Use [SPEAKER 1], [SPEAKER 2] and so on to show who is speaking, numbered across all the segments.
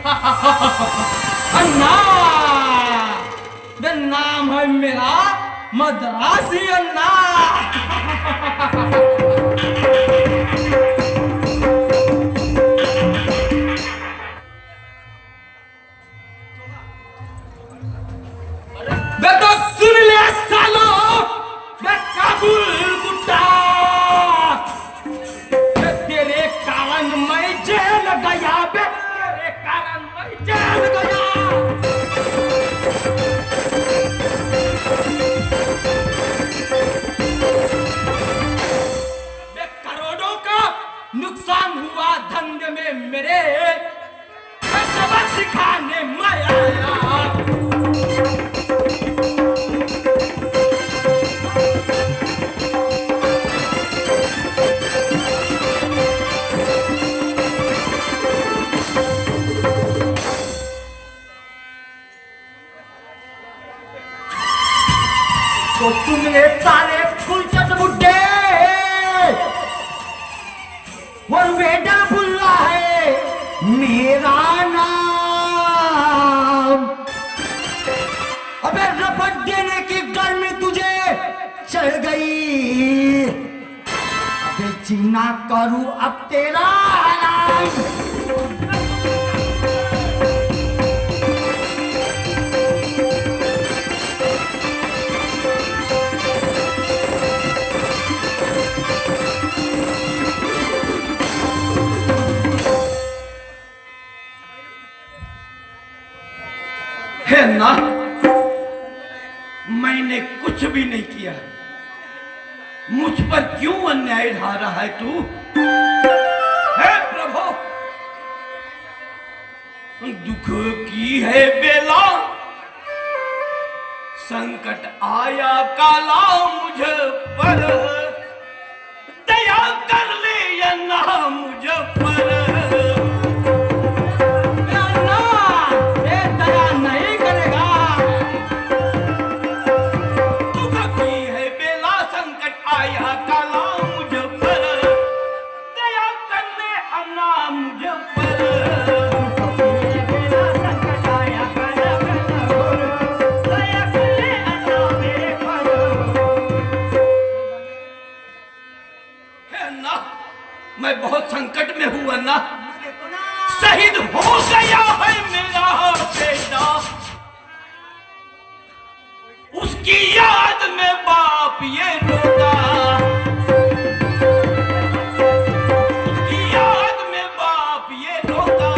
[SPEAKER 1] अन्ना, नाम है मेरा मद्रासी अन्ना। बेटा सुन ले सालो, मैं काबुल गुड्डा, तेरे कारण मैं जेल गया बे, तेरे कारण मैं जेल गया। करोड़ों का नुकसान हुआ धंधे में मेरे, सबक सिखाने मैं आया। तो तुमने सारे फुलचट बुड्ढे और वेडर बुल्ला है मेरा नाम। अबे रपट देने की गर्मी तुझे चढ़ गई, अबे जीना करूं अब तेरा नाम। है ना, मैंने कुछ भी नहीं किया, मुझ पर क्यों अन्याय ढा रहा है तू? हे प्रभु, दुख की है बेला, संकट आया काला मुझ पर, दया कर ले अन्ना मुझ पर। मैं बहुत संकट में हूं अन्ना, शहीद हो गया है मेरा बेटा, उसकी याद में बाप ये रोता, उसकी याद में बाप ये रोता।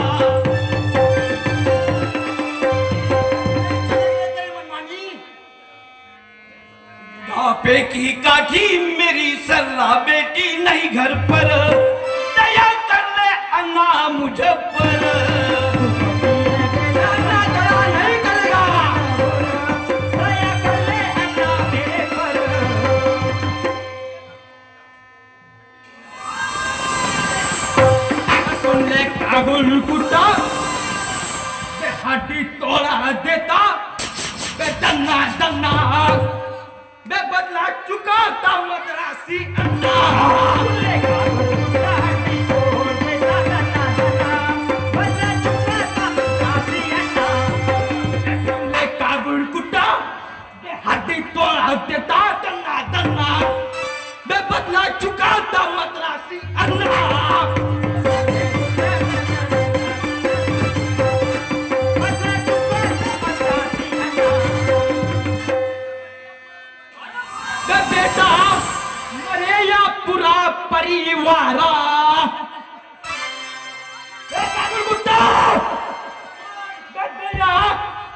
[SPEAKER 1] बुढ़ापे की काठी मेरी सर्रा बेटी नहीं घर पर, दया कर ले अन्ना मुझ पर। दया नहीं करेगा, दया कर ले अन्ना मेरे पर। सुन ले काबुल कुत्ता, हड्डी तोड़ा देता, दन्ना दन्ना मैं बदला चुका था मद्रासी अन्ना। काबुल कुत्ता हड्डी तोड़ा देता, दन्ना दन्ना मैं बदला चुका था मद्रासी अन्ना। पूरा परिवार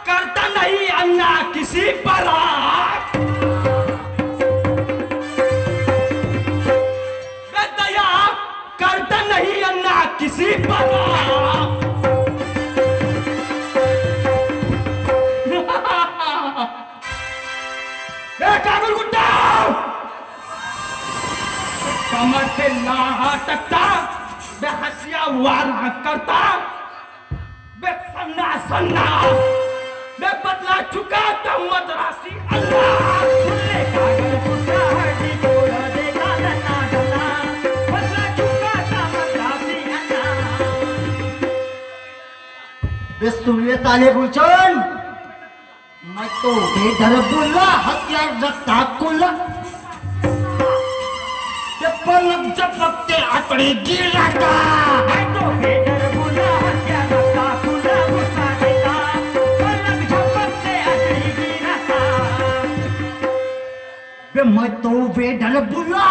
[SPEAKER 1] करता नहीं अन्ना किसी पर, दया करता नहीं अन्ना किसी पर। काबुल गुड्डा कमर से ना हटता, बे हंसिया वारा करता, बे सन्ना सन्ना बे बदला चुका था मद्रासी अन्ना। काबुल गुड्डा हड्डी तोड़ देता, दन्ना दन्ना बदला चुका था मद्रासी अन्ना।
[SPEAKER 2] बे सुन ले साले गुलशन, मैं तो बेडर बुल्ला हथियार रखता कुल्ला, ये पलक झपकते आतड़े गिराता।
[SPEAKER 1] मैं तो बेडर बुल्ला हथियार रखता कुल्ला गुस्सा देता, पलक झपकते आतड़े गिराता।
[SPEAKER 2] बे मैं तो बेडर बुल्ला,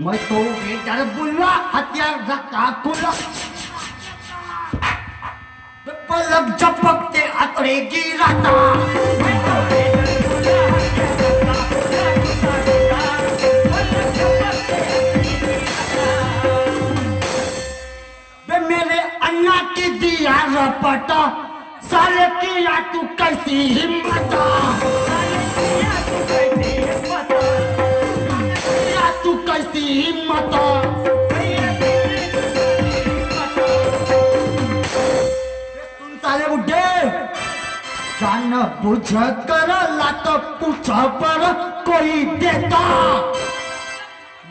[SPEAKER 2] मैं तो बेडर बुल्ला हथियार रखता कुल्ला, ये पलक झपकते आतड़े गिराता।
[SPEAKER 1] मैं तो बेडर बुल्ला हथियार रखता कुल्ला गुस्सा देता, पलक झपकते आतड़े गिराता।
[SPEAKER 2] बे मेरे अन्ना की दिया रपटा, साले की या तू कैसी हिम्मत, या तू कैसी हिम्मत। सुन साले बुड्ढे, जान बुझ कर लात पूछ पर कोई देता,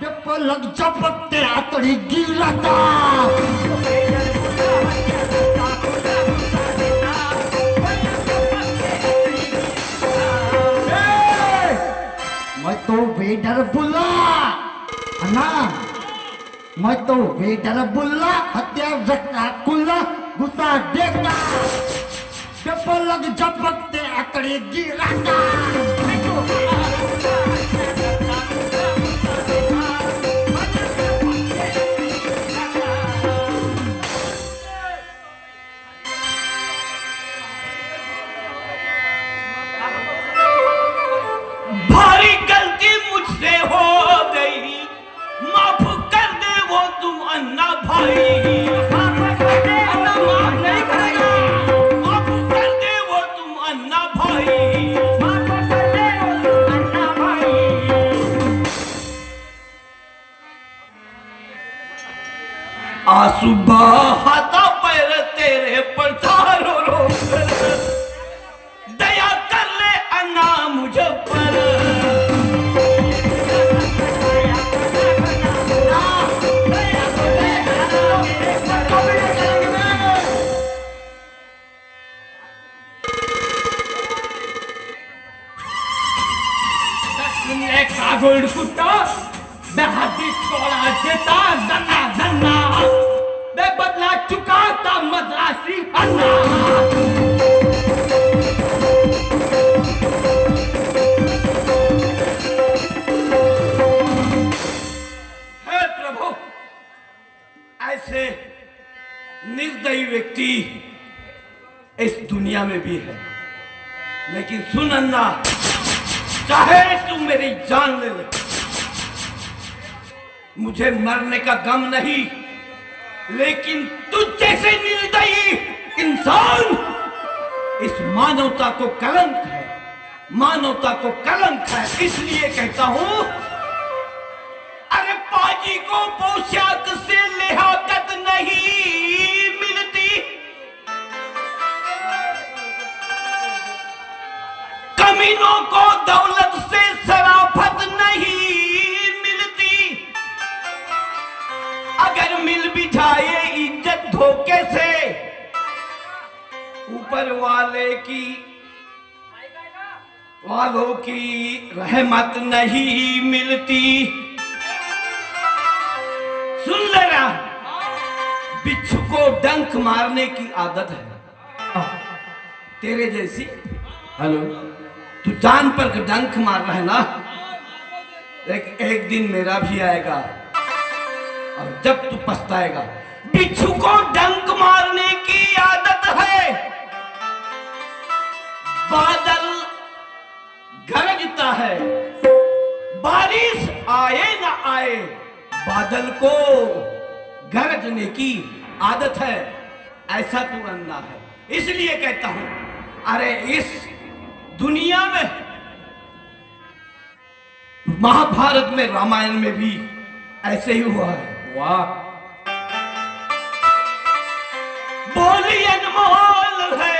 [SPEAKER 2] बे पलक झपकते आतड़ी गिराता। मैं तो बेडर बुल्ला अन्ना, मैं तो बेडर बुल्ला हथियार रखता कुल्ला गुस्सा देता, बे पलक झपकते आतड़ी गिराता।
[SPEAKER 1] भारी गलती मुझसे हो गई, माफ कर दे वो तुम अन्ना भाई। माफ कर दे, अन्ना माफ नहीं करेगा। माफ कर दे वो तुम अन्ना भाई, माफ कर दे वो तुम अन्ना भाई। आंसू बहाता पैर तेरे पर था रो रो कर, दया कर ले अन्ना मुझ पर। गोल्ड कुत्ता बेहदी तोड़ा देता दन्ना दन्ना, बे बदला चुकाता मद्रासी अन्ना। हे प्रभु, ऐसे निर्दयी व्यक्ति इस दुनिया में भी है, लेकिन सुन अन्ना, चाहे तू मेरी जान ले ले, मुझे मरने का गम नहीं, लेकिन तुझ जैसे निर्दयी इंसान इस मानवता को कलंक है, मानवता को कलंक है। इसलिए कहता हूं, अरे पाजी को पोशाक से लिहाकत नहीं मिलती, कमीनों को दौलत से शराफत नहीं मिलती, अगर मिल भी जाए इज्जत धोखे से, ऊपर वालों की रहमत नहीं मिलती। सुन लेना, बिच्छू को डंक मारने की आदत है तेरे जैसी। हेलो, तू जान पर डंक मार रहा है ना, एक दिन मेरा भी आएगा, और जब तू पछताएगा। बिच्छू को डंक मारने की आदत है, बादल गरजता है, बारिश आए ना आए, बादल को गरजने की आदत है। ऐसा तू अन्ना है। इसलिए कहता हूं, अरे इस दुनिया में, महाभारत में, रामायण में भी ऐसे ही हुआ है। वाह, बोली अनमोल है।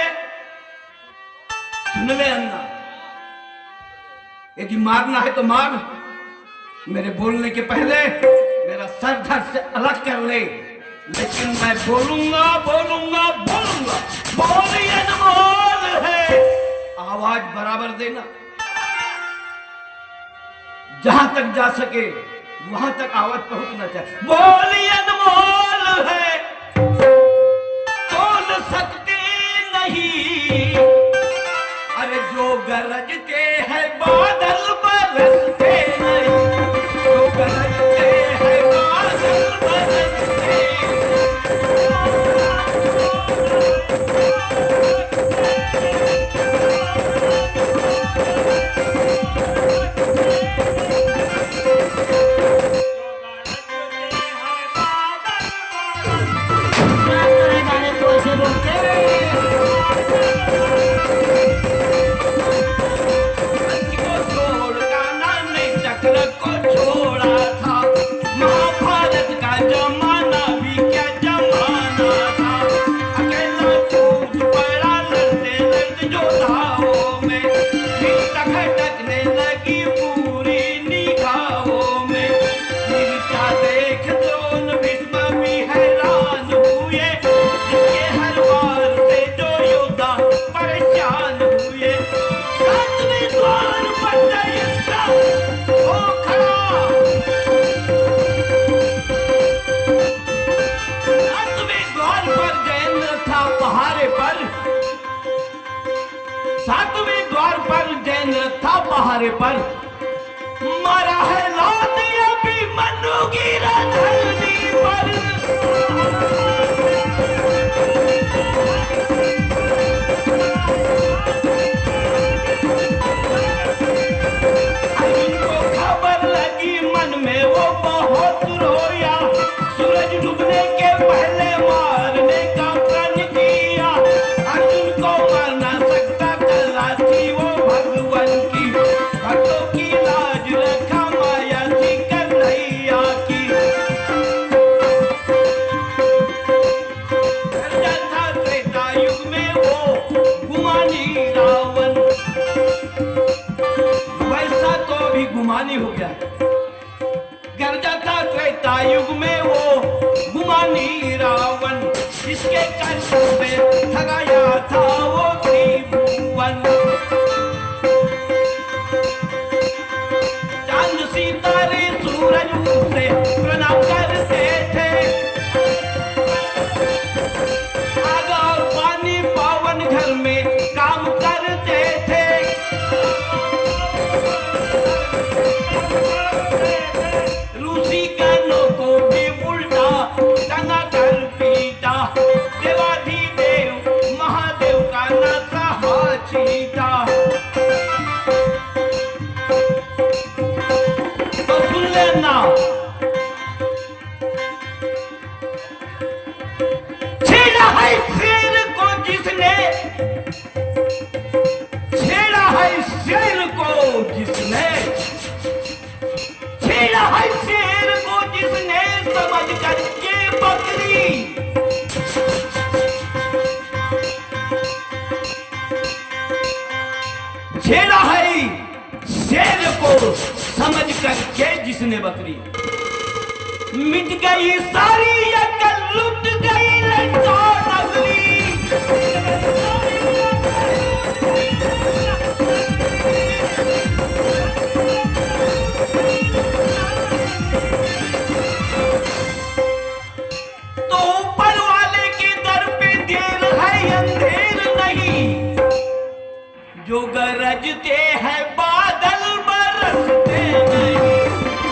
[SPEAKER 1] सुन ले अन्ना, यदि मारना है तो मार, मेरे बोलने के पहले मेरा सर धड़ से अलग कर ले, लेकिन मैं बोलूंगा बोलूंगा बोलूंगा। बोल ये बोल है, आवाज बराबर देना। जहां तक जा सके वहां तक आवाज पहुंचना चाहिए। बोल ये बोल है, बोल सकते नहीं। अरे जो गरजते हैं बादल बरसते नहीं, जो गरजते हैं बादल बरसते। सातवें द्वार पर जैन था पहाड़े पर, मारा है लात अभी मनु गिरा धरती पर। अर्जुन को खबर लगी मन में वो बहुत रोया, सूरज डूबने के पहले मारने का प्रण किया। अर्जुन को मार ना सकता कला थी वो भगवान की, भक्तों की लाज रखा माया थी कन्हैया की। गर्जा था त्रेता युग में वो गुमानी रावण, वैसा तो अभी गुमानी हो गया। गर्जा था त्रेता युग में वो गुमानी रावण, जिसके कंठ पे ठगाया था वो त्रिभुवन। चांद सितारे सूरज उसे प्रणाम करते थे, आग और पानी पावन घर में काम करते थे। रूसी कानों को भी उल्टा टंगा कर पीटा, देवाधिदेव महादेव का नासा चीता। तो सुन लेना, छेड़ा है शेर को जिसने, छेड़ा है शेर को जिसने, छेड़ा है शेर को जिसने, समझ करके बकरी। छेड़ा है शेर को समझ करके जिसने बकरी, मिट गई सारी अकल लुट गई लंचौर नगरी। तो ऊपर वाले के दर पे देर है अंधेर नहीं, जो गरजते हैं बादल बरसते नहीं,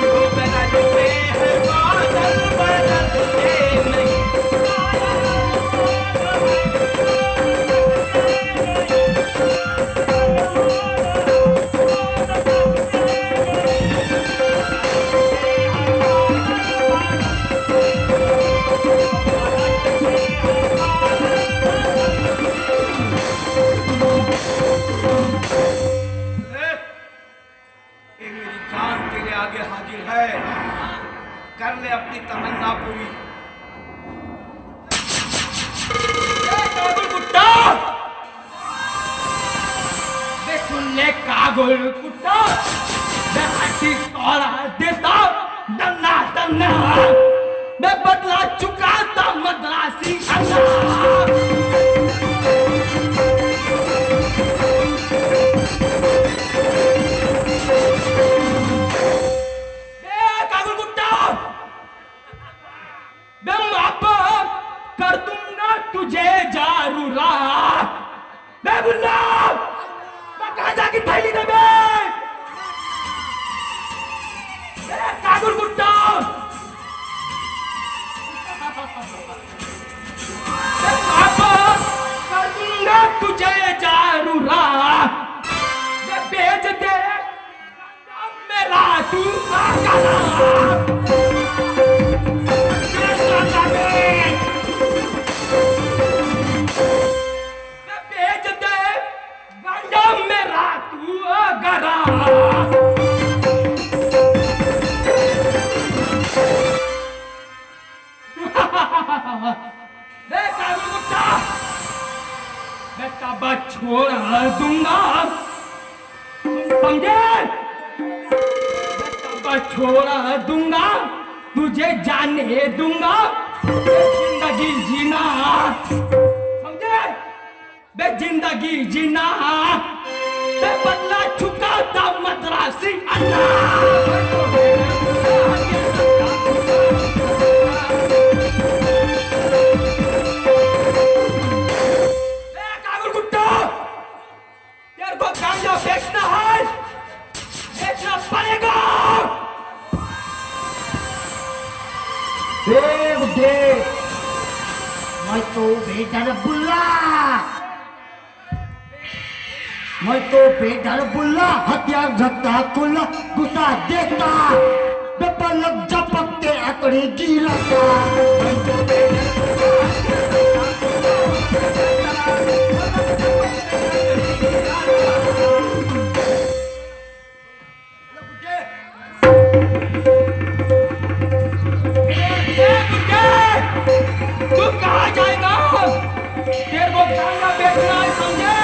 [SPEAKER 1] जो गरजते हैं बादल बरसते नहीं। आगे हाजिर है, कर ले अपनी तमन्ना पूरी। कुत्ता बे सुन ले कागुल कुत्ता, मैं हाथी तोड़ा देता दन्ना दन्ना, मैं बदला चुकाता वापस कर दूंगा तुझे जरूरा बेच दे मेरा तू गला बेच दे गंडा मेरा तू गला मैं तब छोड़ दूंगा समझे मैं तब छोड़ दूंगा तुझे जाने दूंगा जिंदगी जीना समझे बे जिंदगी जीना बे बदला चुकाता मद्रासी अन्ना बेचना है बेचना पड़ेगा
[SPEAKER 2] देव देव मैं तो बेडर बुल्ला हथियार रखता खुला गुस्सा देता बेपलक झपकते आंकड़े गिरता मैं तो
[SPEAKER 1] तू कहाँ जाएगा तेरे को गाना बेचना है समझे